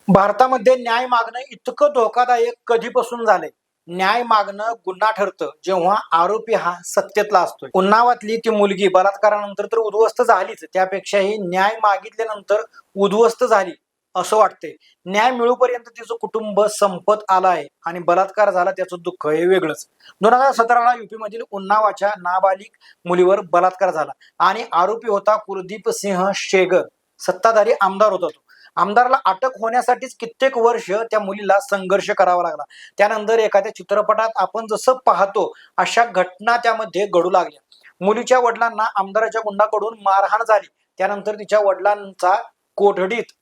भारतामध्ये न्याय मागणं इतकं धोकादायक कधीपासून झालंय. न्याय मागणं गुन्हा ठरतं जेव्हा आरोपी हा सत्तेतला असतोय. उन्नावातली ती मुलगी बलात्कारानंतर तर उद्ध्वस्त झालीच, त्यापेक्षाही न्याय मागितल्यानंतर उद्ध्वस्त झाली असं वाटतंय. न्याय मिळूपर्यंत तिचं कुटुंब संपत आलं आहे आणि बलात्कार झाला त्याचं दुःख हे वेगळंच. 2017ला युपी मधील उन्नावाच्या नाबालिग मुलीवर बलात्कार झाला आणि आरोपी होता कुलदीप सिंह शेगर. सत्ताधारी आमदार होता तो. आमदाराला अटक होण्यासाठीच कित्येक वर्ष त्या मुलीला संघर्ष करावा लागला. त्यानंतर एखाद्या चित्रपटात आपण जसं पाहतो अशा घटना त्यामध्ये घडू लागल्या. मुलीच्या वडिलांना आमदाराच्या गुंडाकडून मारहाण झाली. त्यानंतर तिच्या वडिलांचा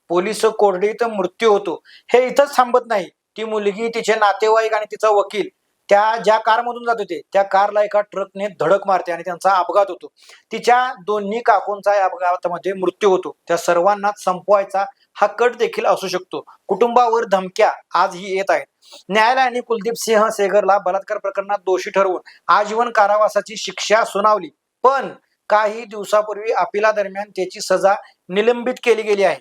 पोलीस कोठडीत मृत्यू होतो. हे इथंच थांबत नाही. ती मुलगी, तिचे नातेवाईक आणि तिचा वकील त्या ज्या कारमधून जात होते त्या कारला एका ट्रकने धडक मारते आणि त्यांचा अपघात होतो. तिच्या दोन्ही काकूंचा या अपघातामध्ये मृत्यू होतो. त्या सर्वांनाच संपवायचा हा कट देखील असू शकतो. कुटुंबावर धमक्या आजही येत आहेत. न्यायालयाने कुलदीप सिंह सेगरला बलात्कार प्रकरणात दोषी ठरवून आजीवन कारावासाची शिक्षा सुनावली. पण काही दिवसापूर्वी अपिलादरम्यान त्याची सजा निलंबित केली गेली आहे.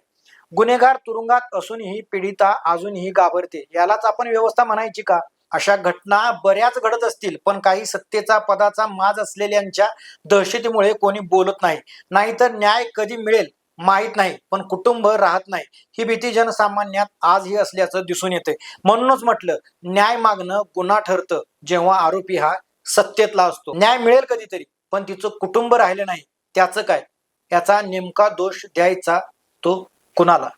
गुन्हेगार तुरुंगात असूनही पीडिता अजूनही घाबरते. यालाच आपण व्यवस्था म्हणायची का? अशा घटना बऱ्याच घडत असतील, पण काही सत्तेचा पदाचा माज असलेल्यांच्या दहशतीमुळे कोणी बोलत नाही. नाहीतर न्याय कधी मिळेल माहित नाही, पण कुटुंब राहत नाही ही भीती जनसामान्यात आजही असल्याचं दिसून येते. म्हणूनच म्हटलं, न्याय मागणं गुन्हा ठरतं जेव्हा आरोपी हा सत्तेतला असतो. न्याय मिळेल कधीतरी, पण तिचं कुटुंब राहिलं नाही त्याचं काय? याचा नेमका दोष द्यायचा तो कुणाला?